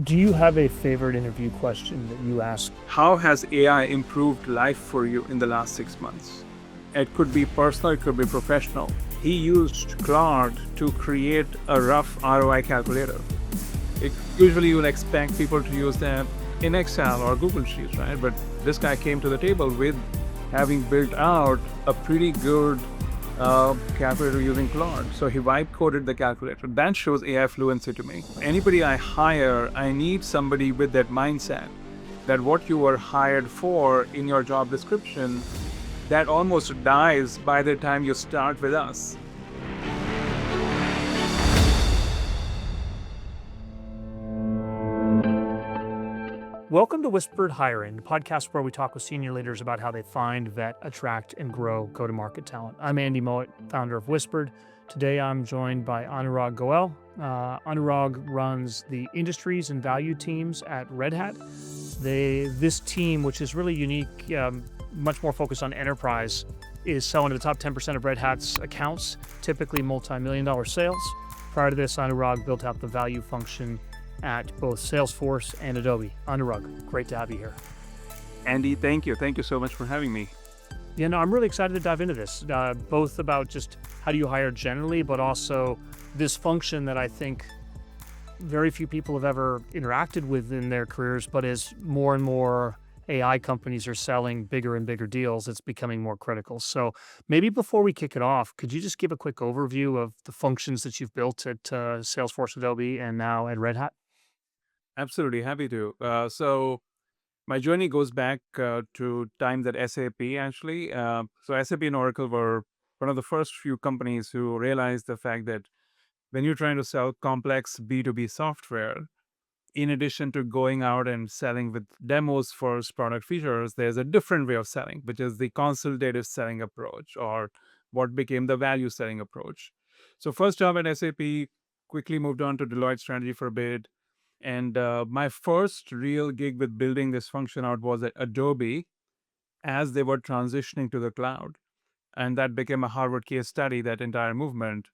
Do you have a favorite interview question that you ask? How has AI improved life for you in the last 6 months? It could be personal, it could be professional. He used Claude to create a rough ROI calculator. Usually you'll expect people to use them in Excel or Google Sheets, right? But this guy came to the table with having built out a pretty good calculator using Claude. So he vibe coded the calculator. That shows AI fluency to me. Anybody I hire, I need somebody with that mindset that what you were hired for in your job description, that almost dies by the time you start with us. Welcome to Whispered Hiring, the podcast where we talk with senior leaders about how they find, vet, attract, and grow go-to-market talent. I'm Andy Mowat, founder of Whispered. Today, I'm joined by Anurag Goel. Anurag runs the industries and value teams at Red Hat. This team, which is really unique, much more focused on enterprise, is selling to the top 10% of Red Hat's accounts, typically multi-million-dollar sales. Prior to this, Anurag built out the value function at both Salesforce and Adobe. Anurag, great to have you here. Andy, thank you. Thank you so much for having me. Yeah, no, I'm really excited to dive into this, both about just how do you hire generally, but also this function that I think very few people have ever interacted with in their careers, but as more and more AI companies are selling bigger and bigger deals, it's becoming more critical. So maybe before we kick it off, could you just give a quick overview of the functions that you've built at Salesforce, Adobe, and now at Red Hat? Absolutely happy to. So my journey goes back to times at SAP, actually. So SAP and Oracle were one of the first few companies who realized the fact that when you're trying to sell complex B2B software, in addition to going out and selling with demos for product features, there's a different way of selling, which is the consultative selling approach, or what became the value selling approach. So first job at SAP, quickly moved on to Deloitte Strategy for a bit. And my first real gig with building this function out was at Adobe as they were transitioning to the cloud. And that became a Harvard case study, that entire movement.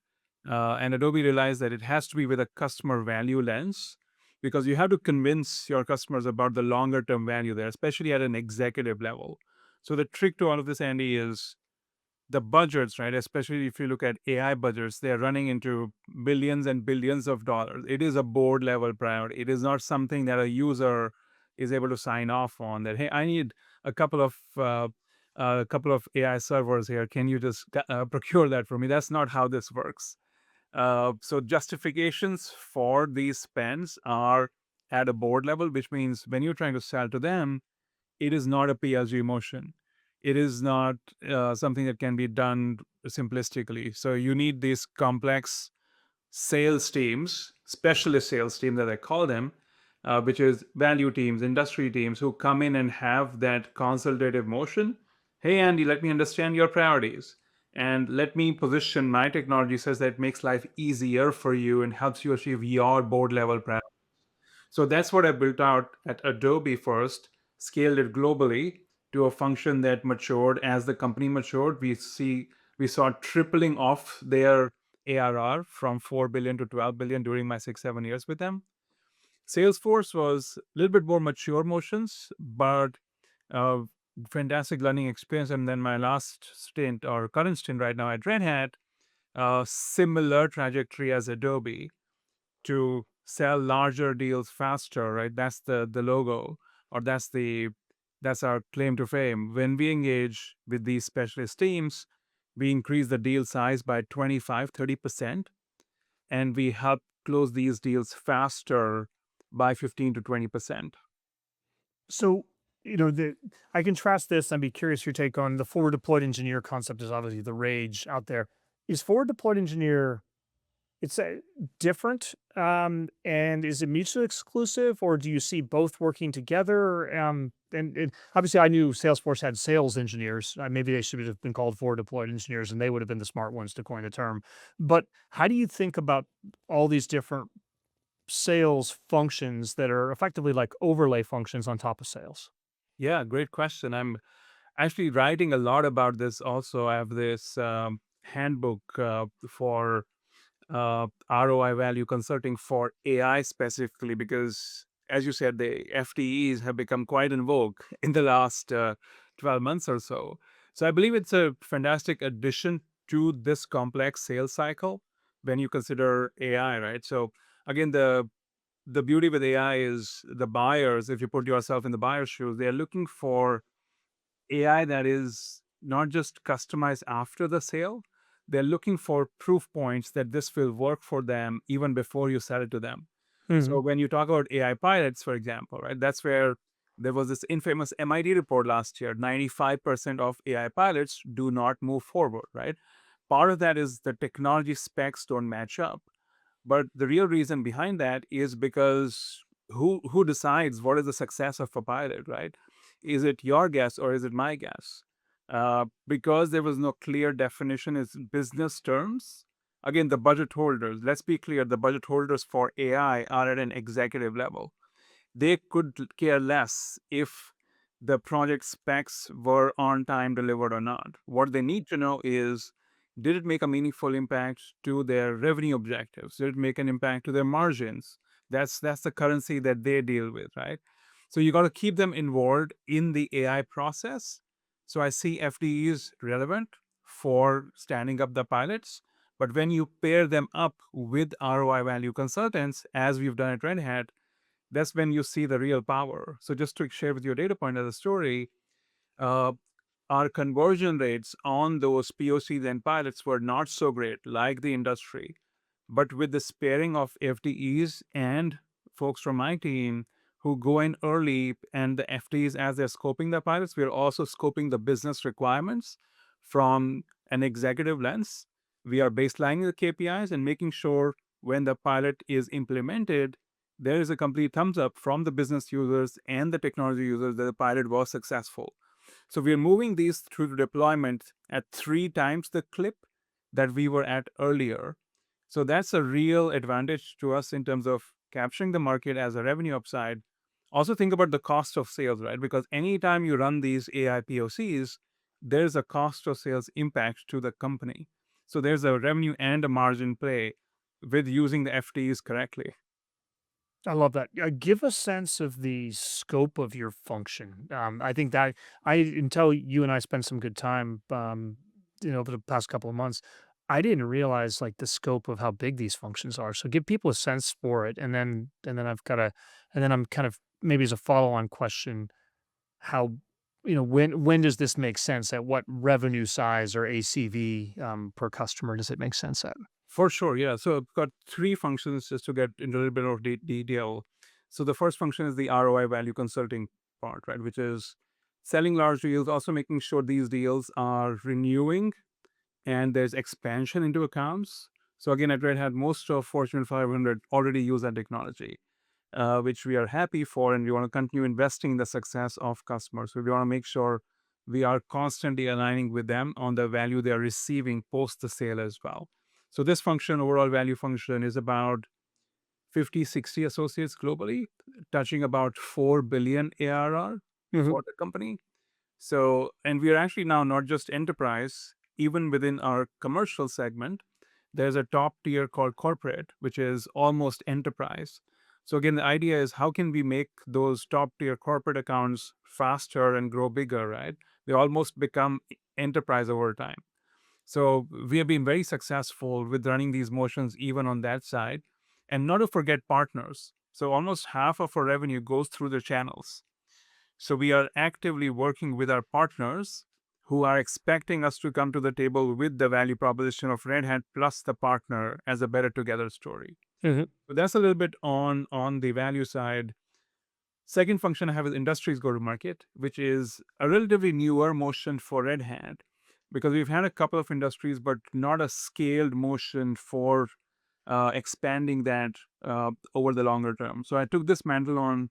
And Adobe realized that it has to be with a customer value lens, because you have to convince your customers about the longer term value there, especially at an executive level. So the trick to all of this, Andy, is the budgets, right? Especially if you look at AI budgets, they're running into billions and billions of dollars. It is a board level priority. It is not something that a user is able to sign off on. That, hey, I need a couple of AI servers here. Can you just procure that for me? That's not how this works. So justifications for these spends are at a board level, which means when you're trying to sell to them, it is not a PLG motion. It is not something that can be done simplistically. So you need these complex sales teams, specialist sales team that I call them, which is value teams, industry teams who come in and have that consultative motion. Hey, Andy, let me understand your priorities. And let me position my technology such that it makes life easier for you and helps you achieve your board level priorities. So that's what I built out at Adobe first, scaled it globally to a function that matured. As the company matured, we saw tripling of their ARR from 4 billion to 12 billion during my 6-7 years with them. Salesforce was a little bit more mature motions, but uh, fantastic learning experience. And then my last stint, or current stint right now at Red Hat, similar trajectory as Adobe, to sell larger deals faster, right? That's the logo, or that's our claim to fame. When we engage with these specialist teams, we increase the deal size by 25-30%, and we help close these deals faster by 15 to 20%. So, I contrast this. I'd be curious your take on the forward deployed engineer concept is obviously the rage out there. Is forward deployed engineer, it's different, and is it mutually exclusive, or do you see both working together? And obviously, I knew Salesforce had sales engineers. Maybe they should have been called forward deployed engineers, and they would have been the smart ones to coin the term. But how do you think about all these different sales functions that are effectively like overlay functions on top of sales? Yeah, great question. I'm actually writing a lot about this also. I have this handbook for ROI value consulting for AI specifically, because as you said, the FDEs have become quite in vogue in the last 12 months or so. So I believe it's a fantastic addition to this complex sales cycle when you consider AI, right? So again, the beauty with AI is the buyers, if you put yourself in the buyer's shoes, they're looking for AI that is not just customized after the sale. They're looking for proof points that this will work for them even before you sell it to them. Hmm. So when you talk about AI pilots, for example, right, that's where there was this infamous MIT report last year. 95% of AI pilots do not move forward, right? Part of that is the technology specs don't match up. But the real reason behind that is because who decides what is the success of a pilot, right? Is it your guess or is it my guess? Because there was no clear definition is business terms. Again, the budget holders. Let's be clear: the budget holders for AI are at an executive level. They could care less if the project specs were on time delivered or not. What they need to know is, did it make a meaningful impact to their revenue objectives? Did it make an impact to their margins? That's the currency that they deal with, right? So you got to keep them involved in the AI process. So I see FDEs relevant for standing up the pilots, but when you pair them up with ROI value consultants, as we've done at Red Hat, that's when you see the real power. So just to share with you a data point as a story, uh, our conversion rates on those POCs and pilots were not so great, like the industry. But with the sparing of FDEs and folks from my team who go in early and the FDEs as they're scoping the pilots, we're also scoping the business requirements from an executive lens. We are baselining the KPIs and making sure when the pilot is implemented, there is a complete thumbs up from the business users and the technology users that the pilot was successful. So we are moving these through the deployment at 3 times the clip that we were at earlier. So that's a real advantage to us in terms of capturing the market as a revenue upside. Also think about the cost of sales, right? Because anytime you run these AI POCs, there's a cost of sales impact to the company. So there's a revenue and a margin play with using the FTEs correctly. I love that. Give a sense of the scope of your function. I think that until you and I spent some good time, over the past couple of months, I didn't realize like the scope of how big these functions are. So give people a sense for it, and then and then I'm kind of maybe as a follow on question, how when does this make sense? At what revenue size or ACV per customer does it make sense at? For sure, yeah. So I've got 3 functions just to get into a little bit of detail. So the first function is the ROI value consulting part, right? Which is selling large deals, also making sure these deals are renewing and there's expansion into accounts. So again, at Red Hat, most of Fortune 500 already use that technology, which we are happy for, and we want to continue investing in the success of customers. So we want to make sure we are constantly aligning with them on the value they are receiving post the sale as well. So this function, overall value function, is about 50, 60 associates globally, touching about 4 billion ARR Hmm. for the company. So, and we are actually now not just enterprise, even within our commercial segment, there's a top tier called corporate, which is almost enterprise. So, again, the idea is how can we make those top tier corporate accounts faster and grow bigger, right? They almost become enterprise over time. So, we have been very successful with running these motions even on that side. And not to forget partners. So, almost half of our revenue goes through the channels. So we are actively working with our partners who are expecting us to come to the table with the value proposition of Red Hat plus the partner as a better together story. Hmm. So that's a little bit on the value side. Second function I have is industries go to market, which is a relatively newer motion for Red Hat because we've had a couple of industries, but not a scaled motion for expanding that over the longer term. So I took this mantle on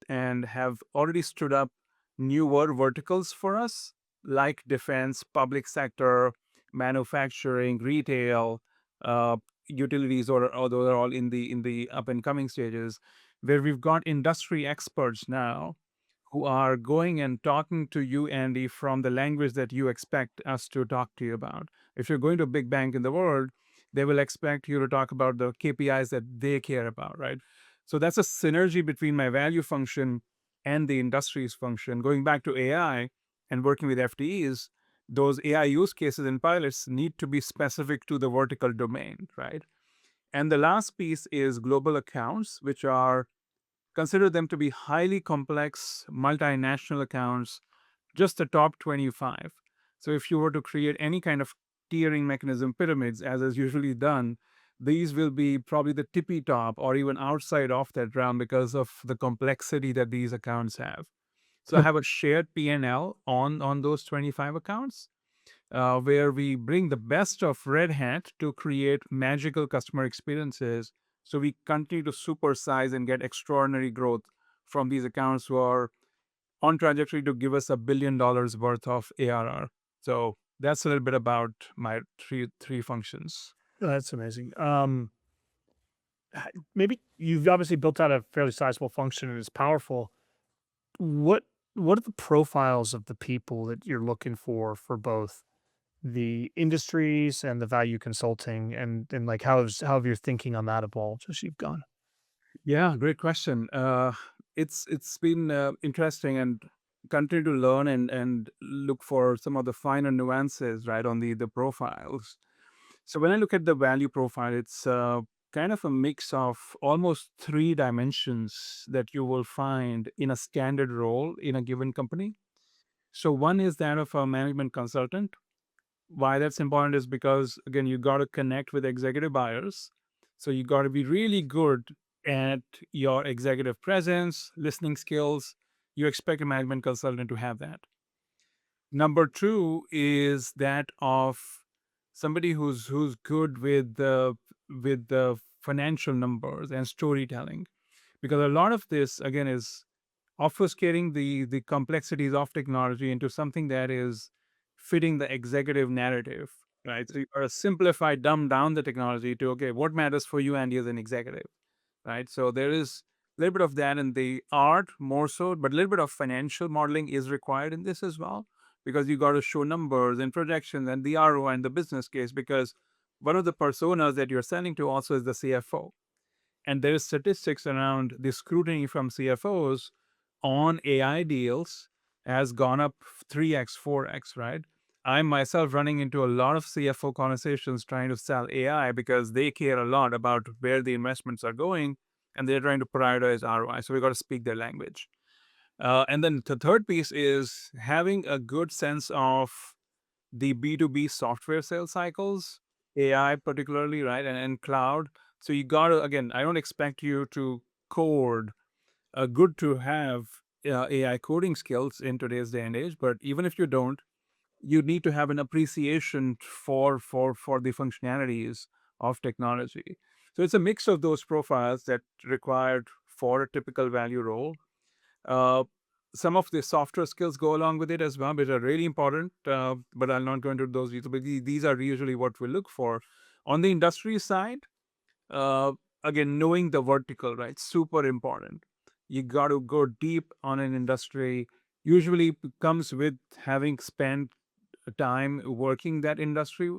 and have already stood up newer verticals for us, like defense, public sector, manufacturing, retail, uh, utilities, or those are all in the up and coming stages, where we've got industry experts now who are going and talking to you, Andy, from the language that you expect us to talk to you about. If you're going to a big bank in the world, they will expect you to talk about the KPIs that they care about, right? So that's a synergy between my value function and the industry's function. Going back to AI and working with FDEs, those AI use cases and pilots need to be specific to the vertical domain, right? And the last piece is global accounts, which are consider them to be highly complex multinational accounts, just the top 25. So if you were to create any kind of tiering mechanism pyramids, as is usually done, these will be probably the tippy top or even outside of that round because of the complexity that these accounts have. So I have a shared P&L on those 25 accounts, where we bring the best of Red Hat to create magical customer experiences. So we continue to supersize and get extraordinary growth from these accounts who are on trajectory to give us $1 billion worth of ARR. So that's a little bit about my three functions. That's amazing. Maybe you've obviously built out a fairly sizable function and it's powerful. What what are the profiles of the people that you're looking for both the industries and the value consulting and like how have your thinking on that evolved as you've gone? Yeah, great question. It's been interesting and continue to learn and look for some of the finer nuances right on the profiles. So when I look at the value profile, it's kind of a mix of almost three dimensions that you will find in a standard role in a given company. So one is that of a management consultant. Why that's important is because, again, you got to connect with executive buyers. So you got to be really good at your executive presence, listening skills. You expect a management consultant to have that. Number two is that of somebody who's good with the financial numbers and storytelling, because a lot of this again is obfuscating the complexities of technology into something that is fitting the executive narrative, right? So you are simplify, dumb down the technology to okay, what matters for you, Andy, as an executive, right? So there is a little bit of that in the art more so, but a little bit of financial modeling is required in this as well, because you got to show numbers and projections and the ROI and the business case, because one of the personas that you're selling to also is the CFO. And there is statistics around the scrutiny from CFOs on AI deals has gone up 3x, 4x, right? I'm myself running into a lot of CFO conversations trying to sell AI because they care a lot about where the investments are going and they're trying to prioritize ROI. So we got to speak their language. And then the third piece is having a good sense of the B2B software sales cycles, AI particularly, right? And cloud. So you got to, again, I don't expect you to code, good to have AI coding skills in today's day and age, but even if you don't, you need to have an appreciation for the functionalities of technology. So it's a mix of those profiles that required for a typical value role. uh, some of the softer skills go along with it as well, which are really important, but I'll not go into those details. But these are usually what we look for. On the industry side, uh, again, knowing the vertical, right? Super important. You got to go deep on an industry. Usually comes with having spent time working that industry.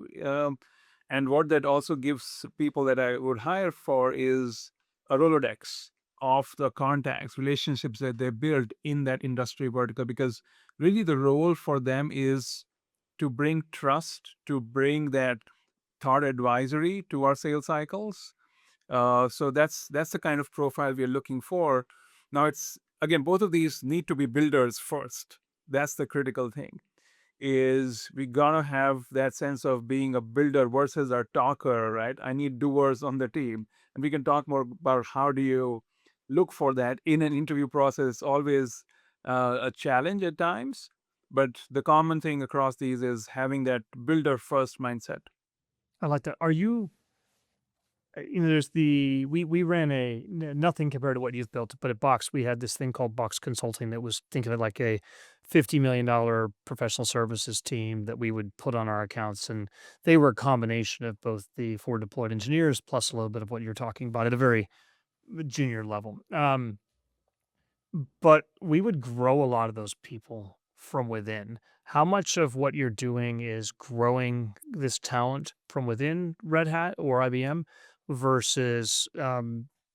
And what that also gives people that I would hire for is a Rolodex of the contacts, relationships that they build in that industry vertical, because really the role for them is to bring trust, to bring that thought advisory to our sales cycles. So that's the kind of profile we're looking for. Now it's again, both of these need to be builders first. That's the critical thing, is we gotta have that sense of being a builder versus a talker, right? I need doers on the team. And we can talk more about how do you look for that in an interview process. Always a challenge at times, but the common thing across these is having that builder first mindset. I like that. Are you there's the we ran nothing compared to what you've built, but at Box we had this thing called Box Consulting that was think of it like a $50 million professional services team that we would put on our accounts, and they were a combination of both the forward deployed engineers plus a little bit of what you're talking about at a very junior level. But we would grow a lot of those people from within. How much of what you're doing is growing this talent from within Red Hat or IBM versus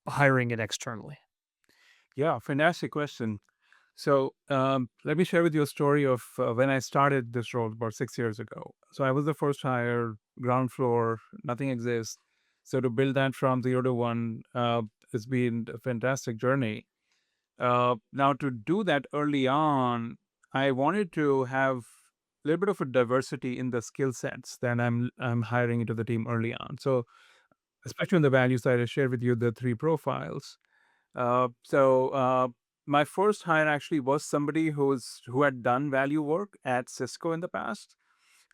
hiring it externally? Yeah, fantastic question. So let me share with you a story of when I started this role about 6 years ago. So I was the first hire, ground floor, nothing exists. So to build that from 0 to 1, it's been a fantastic journey. Now, to do that early on, I wanted to have a little bit of a diversity in the skill sets that I'm hiring into the team early on. So, especially on the value side, I shared with you the three profiles. So, my first hire actually was somebody who had done value work at Cisco in the past.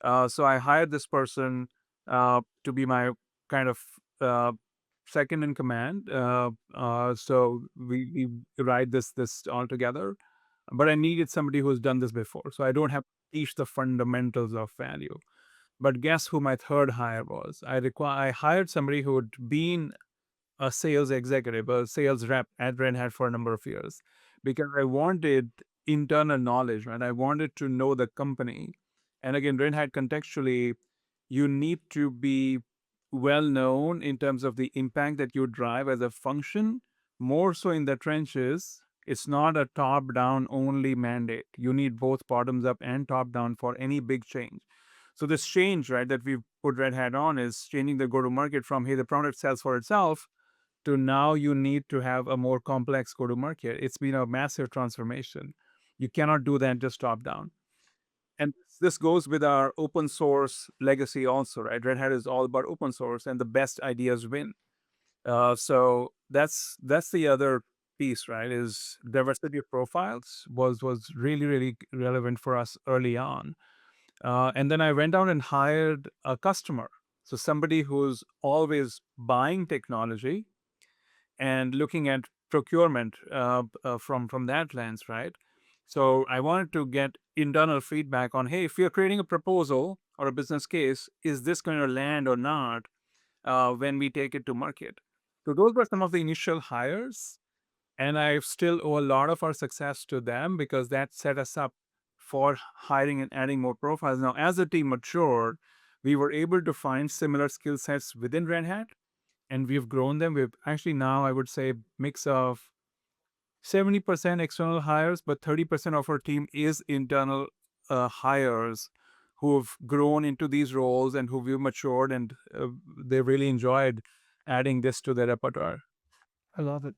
So I hired this person to be my kind of uh, second in command. So we ride this all together. But I needed somebody who's done this before, so I don't have to teach the fundamentals of value. But guess who my third hire was? I hired somebody who had been a sales executive, a sales rep at Red Hat for a number of years because I wanted internal knowledge, right? I wanted to know the company. And again, Red Hat contextually, you need to be well known in terms of the impact that you drive as a function, more so in the trenches. It's not a top down only mandate. You need both bottoms up and top down for any big change. So this change, right, that we've put Red Hat on is changing the go to market from, hey, the product sells for itself to now you need to have a more complex go to market. It's been a massive transformation. You cannot do that just top down. And this goes with our open source legacy also, right? Red Hat is all about open source and the best ideas win. So that's the other piece, right? Is diversity of profiles was really relevant for us early on. And then I went out and hired a customer, so somebody who's always buying technology and looking at procurement from that lens, right? So I wanted to get internal feedback on, hey, if you're creating a proposal or a business case, is this going to land or not when we take it to market? So those were some of the initial hires, and I still owe a lot of our success to them because that set us up for hiring and adding more profiles. Now, as the team matured, we were able to find similar skill sets within Red Hat and we've grown them. We've actually now, I would say, mix of 70% external hires, but 30% of our team is internal hires who have grown into these roles and who we've matured and they really enjoyed adding this to their repertoire. I love it.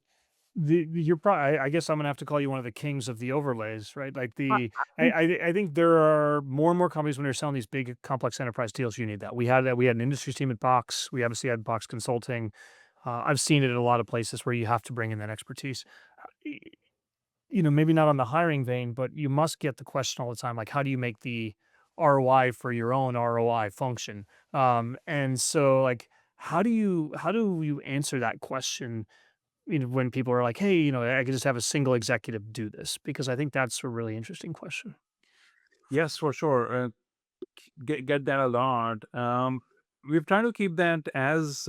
You're probably, I guess I'm gonna have to call you one of the kings of the overlays, right? Like I think there are more and more companies when they're selling these big complex enterprise deals, you need that. We had an industry team at Box. We obviously had Box Consulting. I've seen it at a lot of places where you have to bring in that expertise. Y- Maybe not on the hiring vein, but you must get the question all the time, like, how do you make the ROI for your own ROI function? And so, like, how do you answer that question when people are like, "Hey, I could just have a single executive do this," because I think that's a really interesting question. Yes, for sure. Get that a lot. We've tried to keep that as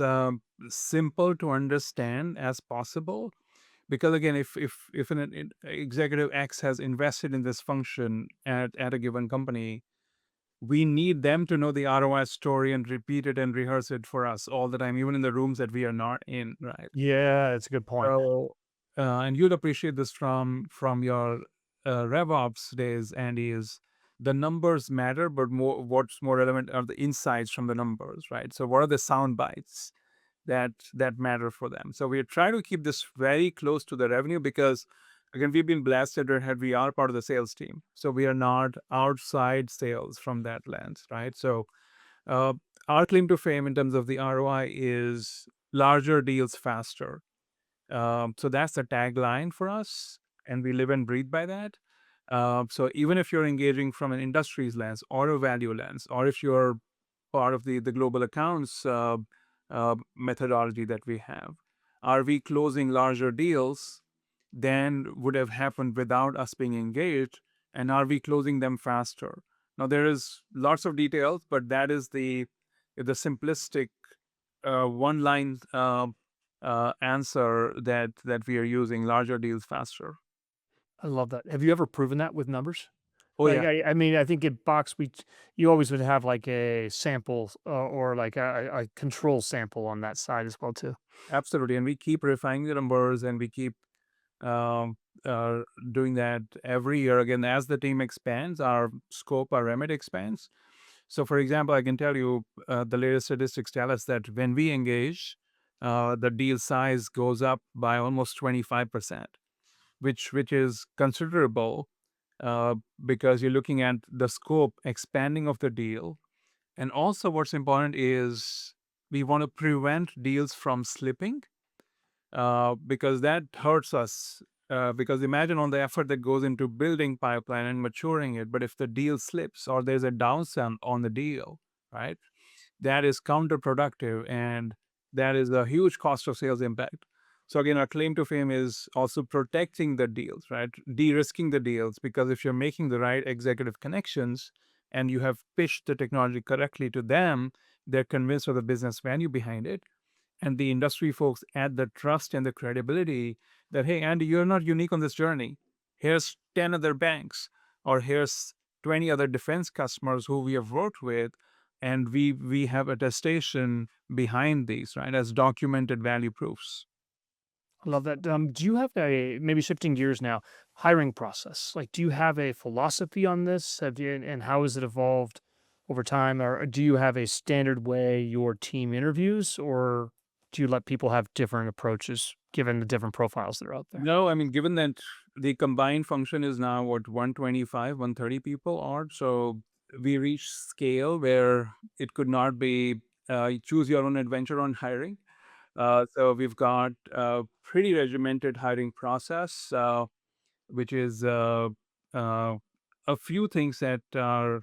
simple to understand as possible because again if an executive X has invested in this function at a given company, we need them to know the ROI story and repeat it and rehearse it for us all the time, even in the rooms that we are not in, right? Yeah, that's a good point. So, and you'll appreciate this from your RevOps days, Andy, is the numbers matter, but more what's more relevant are the insights from the numbers, right? So, what are the sound bites that matter for them? So, we try to keep this very close to the revenue because, again, we've been blessed at Red Hat. We are part of the sales team, so we are not outside sales from that lens, right? So, uh, our claim to fame in terms of the ROI is larger deals faster, so that's the tagline for us, and we live and breathe by that. So even if you're engaging from an industries lens or a value lens, or if you're part of the global accounts methodology that we have, are we closing larger deals than would have happened without us being engaged, and are we closing them faster? Now there is lots of details, but that is the simplistic one line answer that we are using: larger deals faster. I love that. Have you ever proven that with numbers? Oh Like, yeah, I mean, I think in box you always would have like a sample or like a control sample on that side as well too. absolutely. And we keep refining the numbers, and we keep um, uh, doing that every year. Again, as the team expands, our scope, our remit expands. So, for example, I can tell you the latest statistics tell us that when we engage, the deal size goes up by almost 25%, which is considerable, uh, because you're looking at the scope expanding of the deal. And also, what's important is we want to prevent deals from slipping, because that hurts us. Because imagine all the effort that goes into building pipeline and maturing it, but if the deal slips or there's a downside on the deal, right, that is counterproductive, and that is a huge cost of sales impact. So again, our claim to fame is also protecting the deals, right? De-risking the deals, because if you're making the right executive connections and you have pitched the technology correctly to them, they're convinced of the business value behind it, and the industry folks add the trust and the credibility that, hey, Andy, you're not unique on this journey. Here's 10 other banks, or here's 20 other defense customers who we have worked with, and we have attestation behind these, right, as documented value proofs. I love that. Do you have a maybe shifting gears now, hiring process? Like, do you have a philosophy on this? Have you, and how has it evolved over time? Or do you have a standard way your team interviews, or do you let people have different approaches given the different profiles that are out there? No, I mean, given that the combined function is now what, 125, 130 people odd, so we reach scale where it could not be choose your own adventure on hiring. So we've got a pretty regimented hiring process, which is uh, a few things that are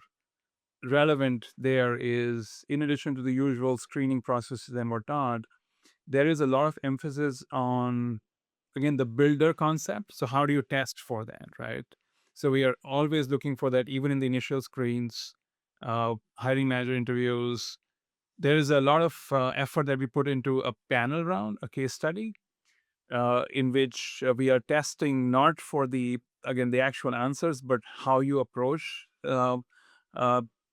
relevant there is, in addition to the usual screening processes and whatnot, there is a lot of emphasis on, again, the builder concept. So how do you test for that, right? So we are always looking for that, even in the initial screens, hiring manager interviews. There is a lot of effort that we put into a panel round, a case study, in which we are testing not for the, again, the actual answers, but how you approach uh,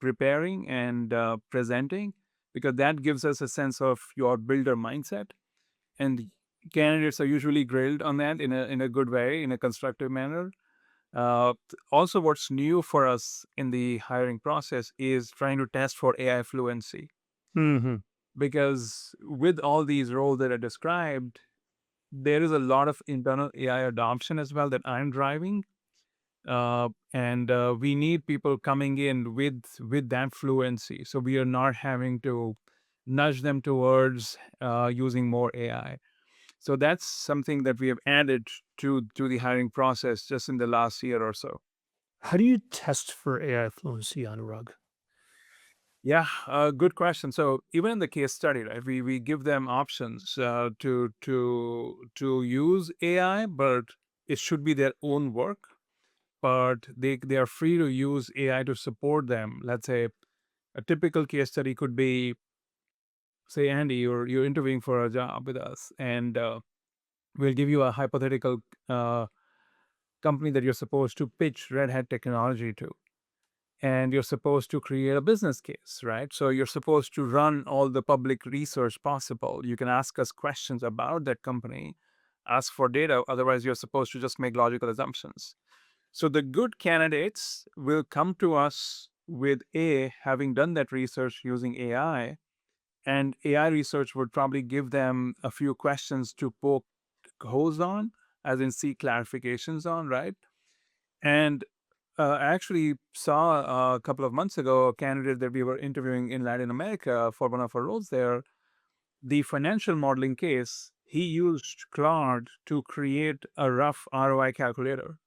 preparing and presenting, because that gives us a sense of your builder mindset. And candidates are usually grilled on that in a good way, in a constructive manner. Also, what's new for us in the hiring process is trying to test for AI fluency, Hmm. because with all these roles that are described, there is a lot of internal AI adoption as well that I'm driving, and we need people coming in with that fluency, so we are not having to nudge them towards using more AI. So that's something that we have added to the hiring process just in the last year or so. How do you test for AI fluency on rug? Yeah, good question. So even in the case study, right, we give them options to use AI, but it should be their own work. But they are free to use AI to support them. Let's say a typical case study could be, say, Andy, you're interviewing for a job with us, and we'll give you a hypothetical uh, company that you're supposed to pitch Red Hat technology to, and you're supposed to create a business case, right? So you're supposed to run all the public research possible. You can ask us questions about that company, ask for data. Otherwise, you're supposed to just make logical assumptions. So the good candidates will come to us with having done that research using AI, and AI research would probably give them a few questions to poke holes on, as in seek clarifications on, right? And I actually saw a couple of months ago a candidate that we were interviewing in Latin America for one of our roles there. The financial modeling case, he used Claude to create a rough ROI calculator.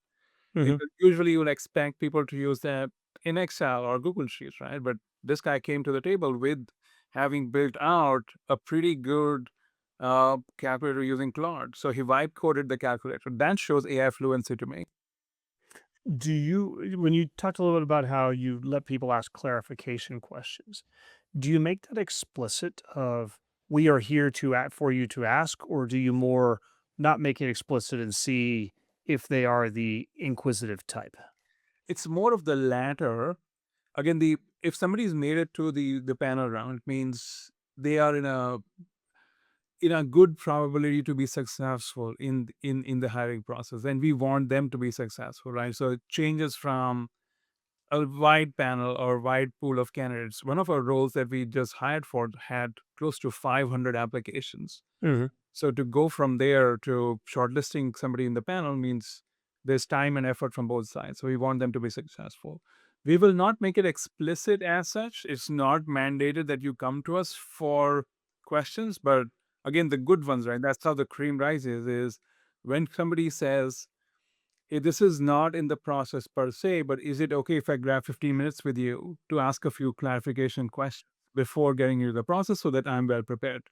Hmm. Because usually you'll expect people to use that in Excel or Google Sheets, right? But this guy came to the table with having built out a pretty good calculator using Claude. So he vibe coded the calculator. That shows AI fluency to me. Do you, when you talked a little bit about how you let people ask clarification questions, do you make that explicit of we are here to for you to ask, or do you more not make it explicit and see if they are the inquisitive type? it's more of the latter. Again, the if somebody's made it to the panel round, it means they are in a good probability to be successful in the hiring process, and we want them to be successful, right? So it changes from a wide panel or wide pool of candidates. One of our roles that we just hired for had close to 500 applications. Hmm. So to go from there to shortlisting somebody in the panel means there's time and effort from both sides. So we want them to be successful. We will not make it explicit as such. It's not mandated that you come to us for questions, but again, the good ones, right? That's how the cream rises is when somebody says, hey, this is not in the process per se, but is it okay if I grab 15 minutes with you to ask a few clarification questions before getting into the process so that I'm well prepared?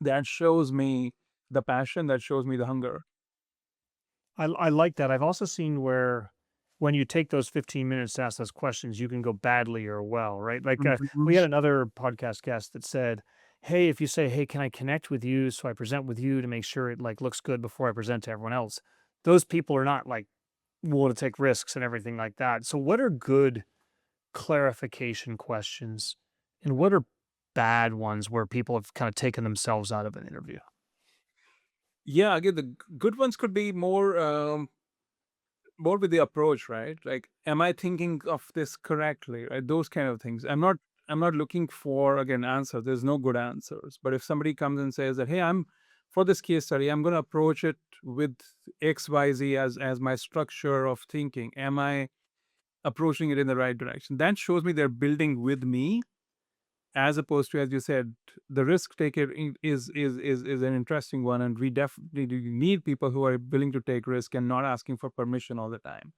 That shows me the passion, that shows me the hunger. I like that. I've also seen where when you take those 15 minutes to ask those questions, you can go badly or well, right? Like Mhm. we had another podcast guest that said, "Hey, if you say, hey, can I connect with you so I present with you to make sure it like looks good before I present to everyone else?" Those people are not like willing to take risks and everything like that. So, what are good clarification questions, and what are bad ones where people have kind of taken themselves out of an interview? Yeah, again, the good ones could be more with the approach, right? Like, am I thinking of this correctly? Right? Those kind of things. I'm not looking for again answers. There's no good answers. But if somebody comes and says that, hey, I'm for this case study, I'm gonna approach it with XYZ as my structure of thinking. Am I approaching it in the right direction? That shows me they're building with me as opposed to, as you said, the risk taker is an interesting one, and we definitely need people who are willing to take risk and not asking for permission all the time.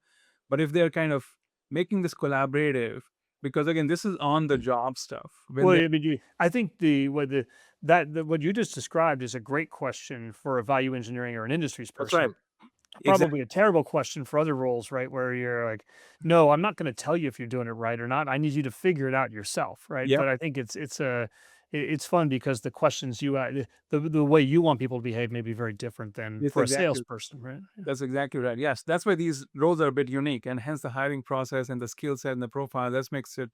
But if they're kind of making this collaborative, because again, this is on the job stuff. When Well, they I mean, I think what you just described is a great question for a value engineering or an industries That's right, person. exactly, Probably a terrible question for other roles, right? Where you're like, no, I'm not going to tell you if you're doing it right or not. I need you to figure it out yourself, right? yep, But I think it's fun because the questions the way you want people to behave may be very different than it's for a exactly salesperson, right? that's exactly right. Yes, that's why these roles are a bit unique, and hence the hiring process and the skill set and the profile. That makes it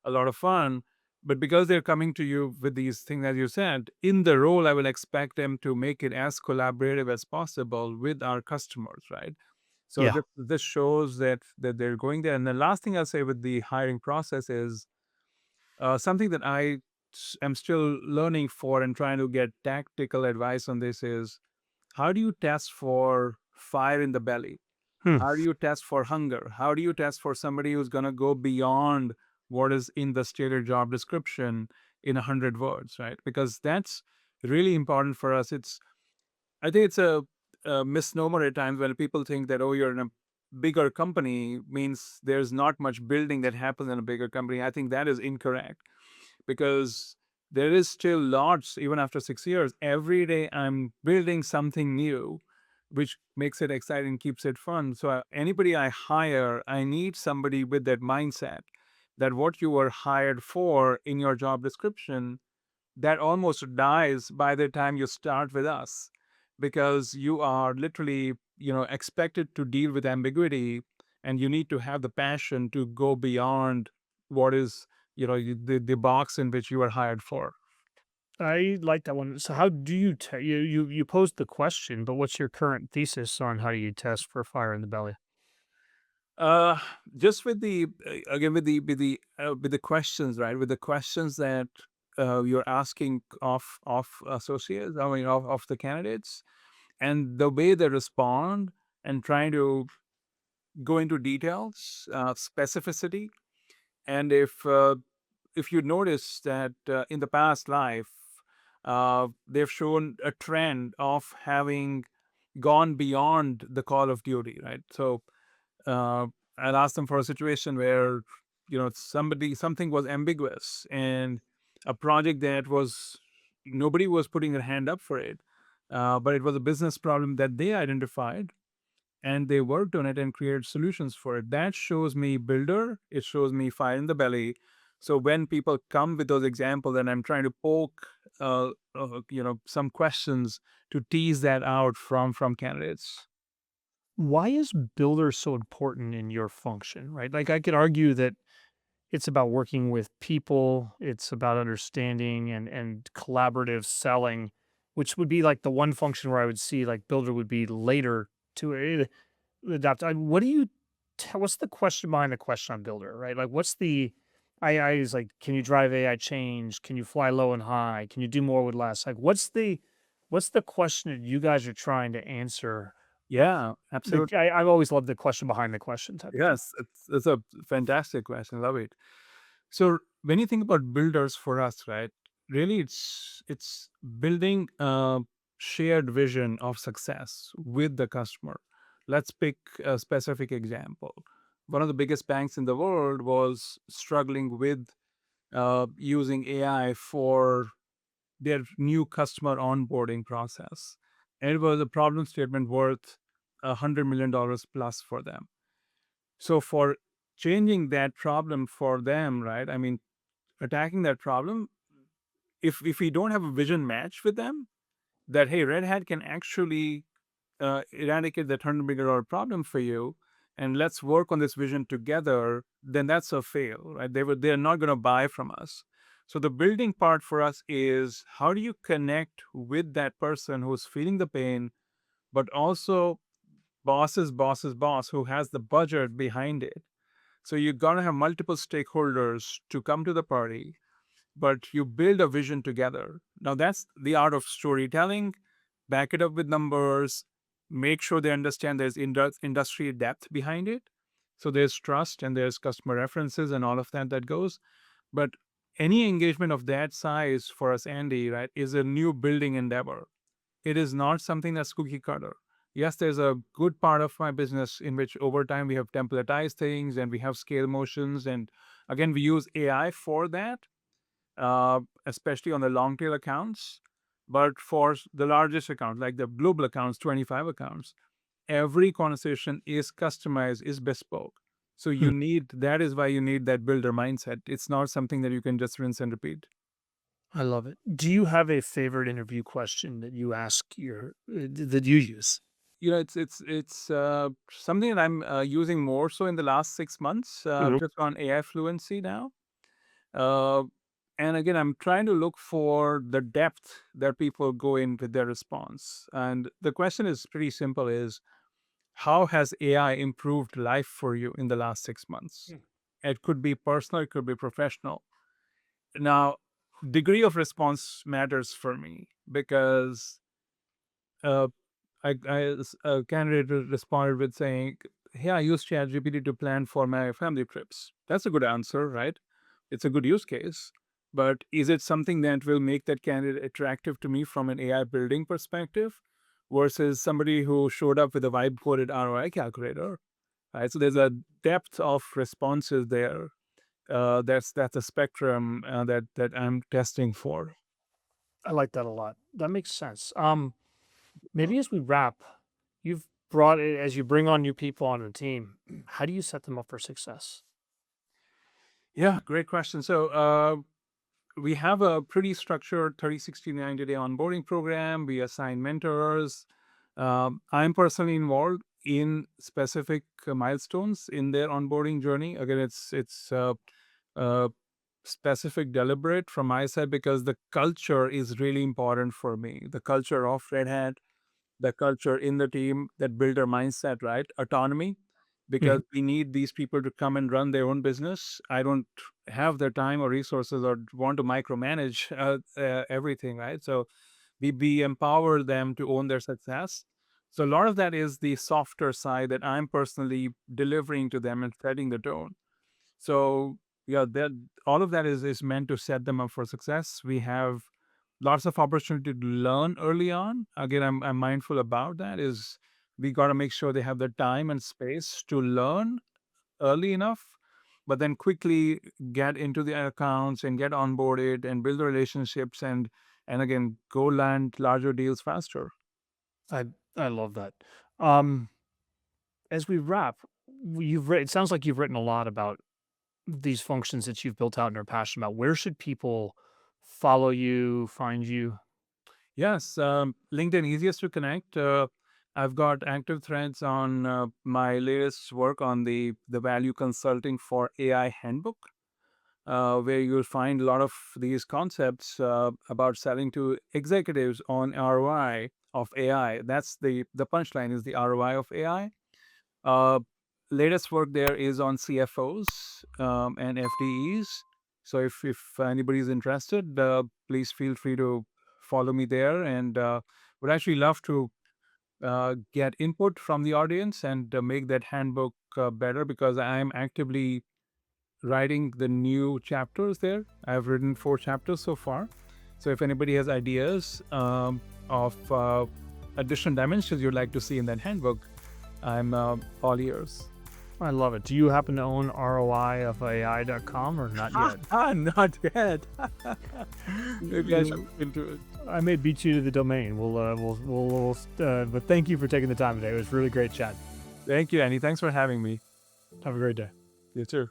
a lot of fun. But because they're coming to you with these things, as you said, in the role, I will expect them to make it as collaborative as possible with our customers, right? So Yeah. this shows that they're going there. And the last thing I'll say with the hiring process is something that am still learning for and trying to get tactical advice on this is how do you test for fire in the belly? Hmm. How do you test for hunger? How do you test for somebody who's going to go beyond what is in the stated job description in 100 words, right? Because that's really important for us. I think it's a misnomer at times when people think that, oh, you're in a bigger company means there's not much building that happens in a bigger company. I think that is incorrect because there is still lots, even after 6 years. Every day I'm building something new, which makes it exciting, keeps it fun. So, anybody I hire, I need somebody with that mindset that what you were hired for in your job description that almost dies by the time you start with us because you are literally expected to deal with ambiguity, and you need to have the passion to go beyond what is the box in which you are hired for. I like that one. So how do you you posed the question, but what's your current thesis on how you test for fire in the belly? uh just with the again with the questions, right? With the questions that you're asking of associates, I mean of the candidates, and the way they respond, and trying to go into details, specificity. And if you notice that in the past life, they've shown a trend of having gone beyond the call of duty, right? So uh, I'll ask them for a situation where something was ambiguous, and a project that was nobody was putting their hand up for it, but it was a business problem that they identified, and they worked on it and created solutions for it. That shows me builder. It shows me fire in the belly. So when people come with those examples, and I'm trying to poke, some questions to tease that out from candidates. Why is builder so important in your function, right? Like I could argue that it's about working with people, it's about understanding and collaborative selling, which would be like the one function where I would see like builder would be later to adopt. What do you what's the question behind the question on builder, right? Like what's the I is like, can you drive AI change? Can you fly low and high? Can you do more with less? Like what's the question that you guys are trying to answer? Yeah, absolutely. I've always loved the question behind the question type of thing. Yes, it's a fantastic question. Love it. So when you think about builders for us, right? Really, it's building a shared vision of success with the customer. Let's pick a specific example. One of the biggest banks in the world was struggling with using AI for their new customer onboarding process. And it was a problem statement worth $100 million plus for them. So for changing that problem for them, right? I mean, attacking that problem, if we don't have a vision match with them, that hey, Red Hat can actually eradicate that $100 million problem for you, and let's work on this vision together, then that's a fail, right? They're not going to buy from us. So the building part for us is how do you connect with that person who's feeling the pain, but also boss's boss who has the budget behind it. So you got to have multiple stakeholders to come to the party, but you build a vision together. Now that's the art of storytelling. Back it up with numbers, make sure they understand there's industry depth behind it. So there's trust and there's customer references and all of that that goes. But any engagement of that size for us, Andy, right, is a new building endeavor. It is not something that's cookie cutter. Yes, there's a good part of my business in which over time we have templatized things and we have scale motions. And again, we use AI for that, especially on the long tail accounts. But for the largest account, like the global accounts, 25 accounts, every conversation is customized, is bespoke. So Hmm, that is why you need that builder mindset. It's not something that you can just rinse and repeat. I love it. Do you have a favorite interview question that you ask that you use? It's something that I'm using more so in the last 6 months. I've Mhm. just gone AI fluency now. Uh, and again, I'm trying to look for the depth that people go in with their response. And the question is pretty simple is how has AI improved life for you in the last 6 months? Mm. It could be personal, it could be professional. Now, degree of response matters for me because uh, a candidate responded with saying, "Hey, I use ChatGPT to plan for my family trips." That's a good answer, right? It's a good use case. But is it something that will make that candidate attractive to me from an AI building perspective versus somebody who showed up with a vibe coded ROI calculator? Right. So there's a depth of responses there. That's a spectrum that I'm testing for. I like that a lot. That makes sense. Maybe as we wrap, you've brought it as you bring on new people on the team. How do you set them up for success? Yeah, great question. So we have a pretty structured 30, 60, 90-day onboarding program. We assign mentors. I'm personally involved in specific milestones in their onboarding journey. Again, it's uh, specific, deliberate from my side because the culture is really important for me. The culture of Red Hat, the culture in the team, that builder mindset, right? Autonomy, because Mhm. we need these people to come and run their own business. I don't have the time or resources or want to micromanage everything, right? So we empower them to own their success. So a lot of that is the softer side that I'm personally delivering to them and setting the tone. So yeah, that all of that is meant to set them up for success. We have lots of opportunity to learn early on. Again, I'm mindful about that. Is we got to make sure they have the time and space to learn early enough, but then quickly get into the accounts and get onboarded and build the relationships and again go land larger deals faster. I I love that. Um, as we wrap, it sounds like you've written a lot about these functions that you've built out and are passionate about. Where should people follow you, find you? Yes, LinkedIn easiest to connect. I've got active threads on my latest work on the value consulting for AI handbook, where you'll find a lot of these concepts about selling to executives on ROI of AI. That's the punchline is the ROI of AI. Uh, Latest work there is on CFOs and FDEs. So if anybody is interested, please feel free to follow me there, and would actually love to get input from the audience and make that handbook better, because I'm actively writing the new chapters there. I've written 4 chapters so far. So if anybody has ideas of additional dimensions you'd like to see in that handbook, I'm all ears. I love it. Do you happen to own ROI of AI.com or not yet? Not yet. Maybe I should look into it. I may beat you to the domain. But thank you for taking the time today. It was really great chat. Thank you, Annie. Thanks for having me. Have a great day. You too.